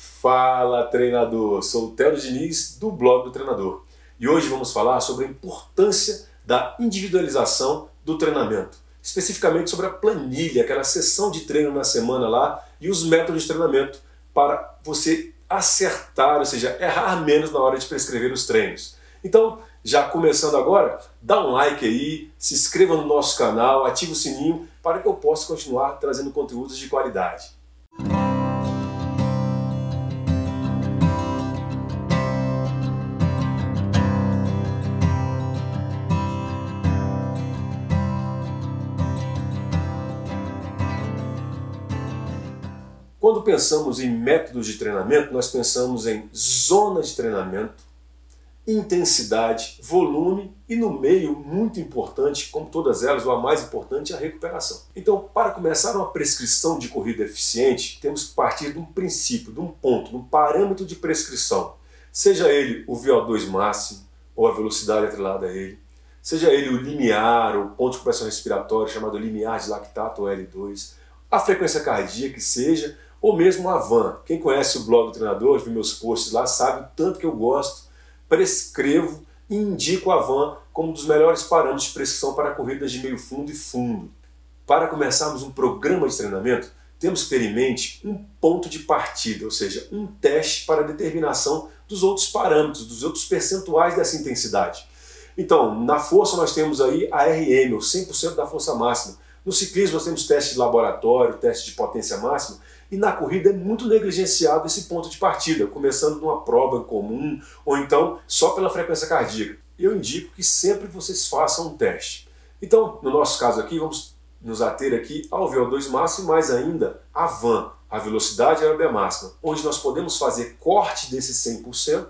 Fala, treinador! Sou o Theo Diniz, do blog do treinador. E hoje vamos falar sobre a importância da individualização do treinamento. Especificamente sobre a planilha, aquela sessão de treino na semana lá e os métodos de treinamento para você acertar, ou seja, errar menos na hora de prescrever os treinos. Então, já começando agora, dá um like aí, se inscreva no nosso canal, ative o sininho para que eu possa continuar trazendo conteúdos de qualidade. Quando pensamos em métodos de treinamento, nós pensamos em zonas de treinamento, intensidade, volume e no meio, muito importante, como todas elas, ou a mais importante, a recuperação. Então, para começar uma prescrição de corrida eficiente, temos que partir de um princípio, de um ponto, de um parâmetro de prescrição. Seja ele o VO2 máximo, ou a velocidade atrelada a ele, seja ele o limiar, ou ponto de compressão respiratória, chamado limiar de lactato, ou L2, a frequência cardíaca que seja, ou mesmo a VAN. Quem conhece o blog do treinador, viu meus posts lá, sabe o tanto que eu gosto, prescrevo e indico a VAN como um dos melhores parâmetros de prescrição para corridas de meio fundo e fundo. Para começarmos um programa de treinamento, temos que ter em mente um ponto de partida, ou seja, um teste para a determinação dos outros parâmetros, dos outros percentuais dessa intensidade. Então, na força nós temos aí a RM, ou 100% da força máxima. No ciclismo nós temos teste de laboratório, teste de potência máxima, e na corrida é muito negligenciado esse ponto de partida, começando numa prova comum ou então só pela frequência cardíaca. Eu indico que sempre vocês façam um teste. Então, no nosso caso aqui, vamos nos ater aqui ao VO2 máximo e mais ainda a VAN, a velocidade aeróbica máxima, onde nós podemos fazer corte desse 100%,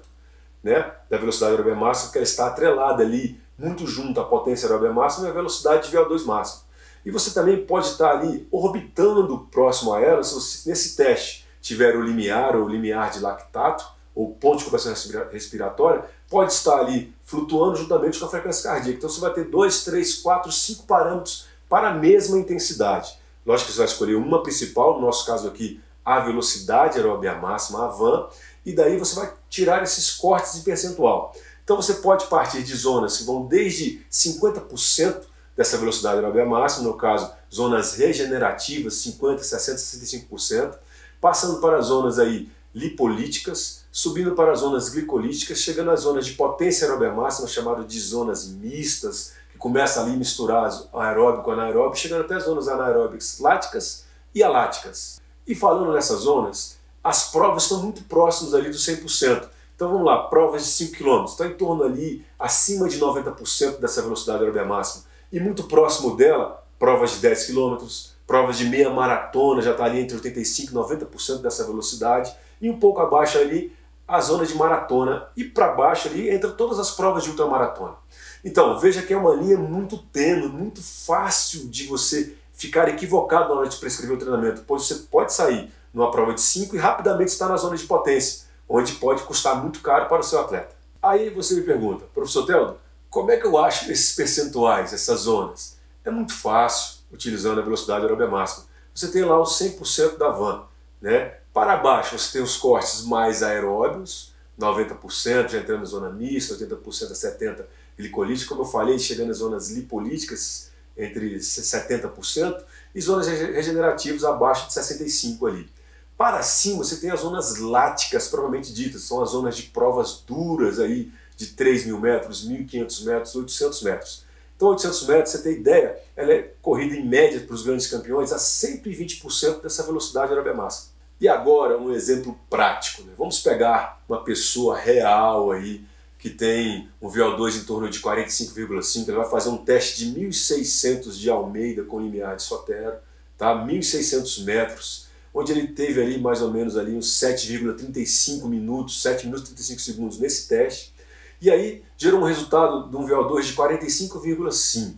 né, da velocidade aeróbica máxima, que ela está atrelada ali muito junto à potência aeróbica máxima e à velocidade de VO2 máximo. E você também pode estar ali orbitando próximo a ela, se você nesse teste tiver o limiar ou limiar de lactato, ou ponto de compressão respiratória, pode estar ali flutuando juntamente com a frequência cardíaca. Então você vai ter 2, 3, 4, 5 parâmetros para a mesma intensidade. Lógico que você vai escolher uma principal, no nosso caso aqui a velocidade aeróbica máxima, a VAN, e daí você vai tirar esses cortes de percentual. Então você pode partir de zonas que vão desde 50% dessa velocidade aeróbica máxima, no caso, zonas regenerativas, 50%, 60%, 65%, passando para zonas aí lipolíticas, subindo para as zonas glicolíticas, chegando às zonas de potência aeróbica máxima, chamado de zonas mistas, que começa ali a misturar aeróbico com anaeróbico, chegando até as zonas anaeróbicas láticas e aláticas. E falando nessas zonas, as provas estão muito próximas ali do 100%. Então vamos lá, provas de 5 km, está em torno ali, acima de 90% dessa velocidade aeróbica máxima. E muito próximo dela, provas de 10 km, provas de meia maratona, já está ali entre 85% e 90% dessa velocidade, e um pouco abaixo ali, a zona de maratona, e para baixo ali, entra todas as provas de ultramaratona. Então, veja que é uma linha muito tênue, muito fácil de você ficar equivocado na hora de prescrever o treinamento, pois você pode sair numa prova de 5 e rapidamente estar na zona de potência, onde pode custar muito caro para o seu atleta. Aí você me pergunta, professor Theo, como é que eu acho esses percentuais, essas zonas? É muito fácil, utilizando a velocidade aeróbica máxima. Você tem lá os 100% da VAN, né? Para baixo você tem os cortes mais aeróbios, 90%, já entrando na zona mista, 80% a 70% glicolítica, como eu falei, chegando às zonas lipolíticas, entre 70%, e zonas regenerativas abaixo de 65% ali. Para cima você tem as zonas láticas, propriamente ditas, são as zonas de provas duras aí, de 3.000 metros, 1.500 metros, 800 metros. Então 800 metros, você tem ideia, ela é corrida em média para os grandes campeões a 120% dessa velocidade aeróbica máxima. E agora um exemplo prático, né? Vamos pegar uma pessoa real aí, que tem um VO2 em torno de 45,5, ele vai fazer um teste de 1.600 de Almeida com limiar de Sotero, tá? 1.600 metros, onde ele teve ali mais ou menos ali uns 7,35 minutos, 7 minutos e 35 segundos nesse teste. E aí gerou um resultado de um VO2 de 45,5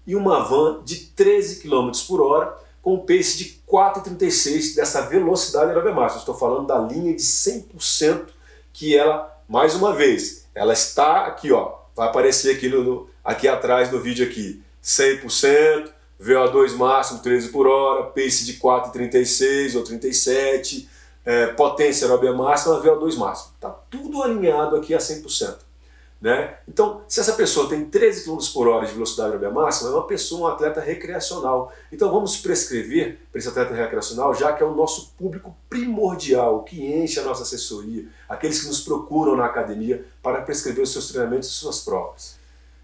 e uma VAN de 13 km por hora com um pace de 4,36 dessa velocidade aeróbica máxima. Estou falando da linha de 100% que ela, mais uma vez, ela está aqui, ó, vai aparecer aqui, aqui atrás do vídeo aqui, 100%, VO2 máximo 13 por hora, pace de 4,36 ou 37, potência aeróbica máxima, VO2 máximo. Está tudo alinhado aqui a 100%. Né? Então, se essa pessoa tem 13 km por hora de velocidade aeróbica máxima, é uma pessoa, um atleta recreacional. Então vamos prescrever para esse atleta recreacional, já que é o nosso público primordial, que enche a nossa assessoria, aqueles que nos procuram na academia para prescrever os seus treinamentos e suas provas.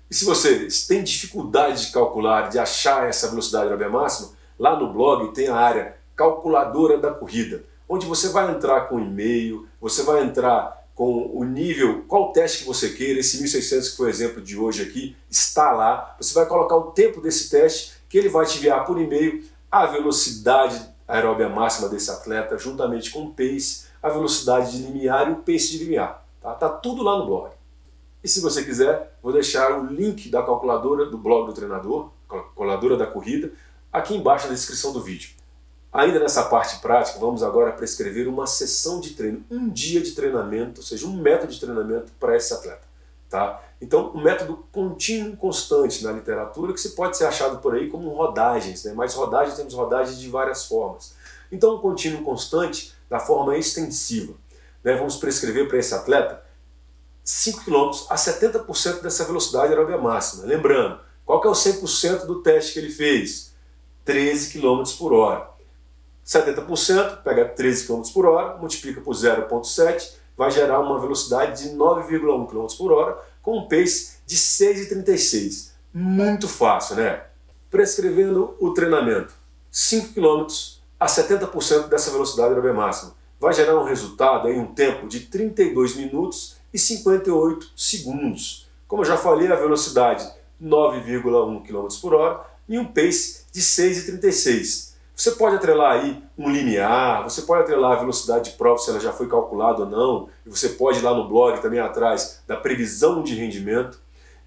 E se você tem dificuldade de calcular, de achar essa velocidade aeróbica máxima, lá no blog tem a área calculadora da corrida, onde você vai entrar com e-mail, você vai entrar com o nível, qual teste que você queira, esse 1600 que foi o exemplo de hoje aqui, está lá. Você vai colocar o tempo desse teste, que ele vai te enviar por e-mail a velocidade aeróbica máxima desse atleta, juntamente com o pace, a velocidade de limiar e o pace de limiar. Tá tudo lá no blog. E se você quiser, vou deixar o link da calculadora do blog do treinador, calculadora da corrida, aqui embaixo na descrição do vídeo. Ainda nessa parte prática, vamos agora prescrever uma sessão de treino, um dia de treinamento, ou seja, um método de treinamento para esse atleta. Tá? Então, um método contínuo constante na literatura, que se pode ser achado por aí como rodagens, né? Mas rodagens, temos rodagens de várias formas. Então, um contínuo constante da forma extensiva. Né? Vamos prescrever para esse atleta 5 km a 70% dessa velocidade aeróbica máxima. Lembrando, qual que é o 100% do teste que ele fez? 13 km por hora. 70%, pega 13 km por hora, multiplica por 0,7, vai gerar uma velocidade de 9,1 km por hora, com um pace de 6,36. Muito fácil, né? Prescrevendo o treinamento, 5 km a 70% dessa velocidade aeróbica máxima. Vai gerar um resultado em um tempo de 32 minutos e 58 segundos. Como eu já falei, a velocidade 9,1 km por hora e um pace de 6,36. Você pode atrelar aí um limiar, você pode atrelar a velocidade de prova, se ela já foi calculada ou não, e você pode ir lá no blog também atrás da previsão de rendimento,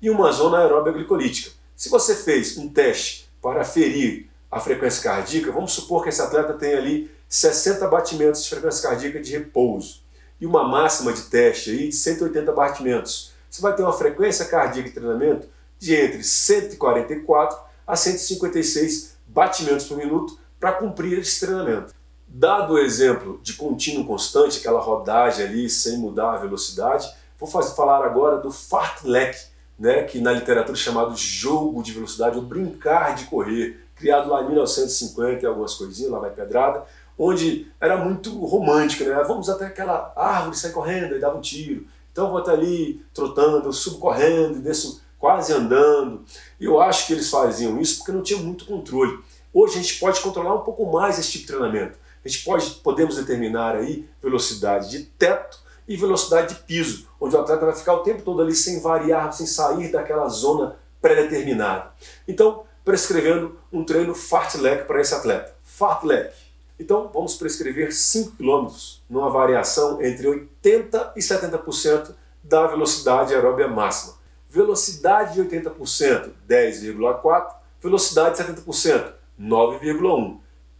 e uma zona aeróbica glicolítica. Se você fez um teste para aferir a frequência cardíaca, vamos supor que esse atleta tem ali 60 batimentos de frequência cardíaca de repouso, e uma máxima de teste aí de 180 batimentos. Você vai ter uma frequência cardíaca de treinamento de entre 144 a 156 batimentos por minuto, para cumprir esse treinamento. Dado o exemplo de contínuo constante, aquela rodagem ali sem mudar a velocidade, vou falar agora do fartlek, né, que na literatura é chamado jogo de velocidade, ou brincar de correr, criado lá em 1950 e algumas coisinhas, lá vai pedrada, onde era muito romântico, né? Vamos até aquela árvore, sair correndo e dava um tiro. Então eu vou até ali trotando, eu subo correndo, desço quase andando. E eu acho que eles faziam isso porque não tinha muito controle. Hoje a gente pode controlar um pouco mais esse tipo de treinamento. A gente podemos determinar aí velocidade de teto e velocidade de piso, onde o atleta vai ficar o tempo todo ali sem variar, sem sair daquela zona pré-determinada. Então, prescrevendo um treino fartlek para esse atleta. Fartlek. Então, vamos prescrever 5 km numa variação entre 80% e 70% da velocidade aeróbica máxima. Velocidade de 80%, 10,4%. Velocidade de 70%, 9,1.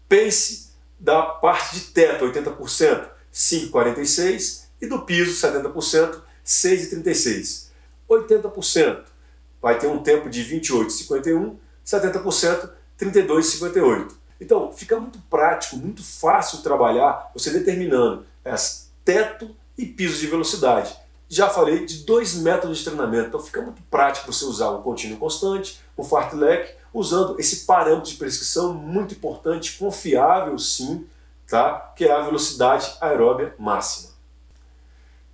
Pace da parte de teto, 80%, 5,46. E do piso, 70%, 6,36. 80% vai ter um tempo de 28,51. 70%, 32,58. Então, fica muito prático, muito fácil trabalhar você determinando teto e piso de velocidade. Já falei de 2 métodos de treinamento, então fica muito prático você usar um contínuo constante, um fartlek, usando esse parâmetro de prescrição muito importante, confiável sim, tá? Que é a velocidade aeróbica máxima.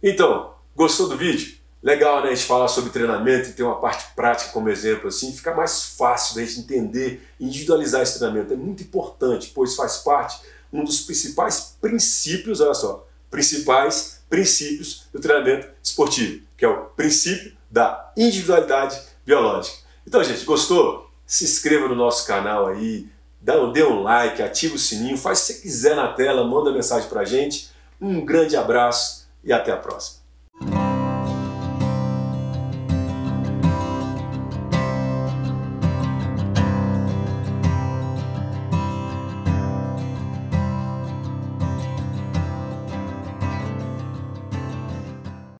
Então, gostou do vídeo? Legal, né? A gente falar sobre treinamento e ter uma parte prática como exemplo, assim, fica mais fácil da gente entender e individualizar esse treinamento. É muito importante, pois faz parte um dos principais princípios, olha só, principais princípios do treinamento esportivo, que é o princípio da individualidade biológica. Então, gente, gostou? Se inscreva no nosso canal aí, dê um like, ativa o sininho, faz o que você quiser na tela, manda mensagem pra gente. Um grande abraço e até a próxima.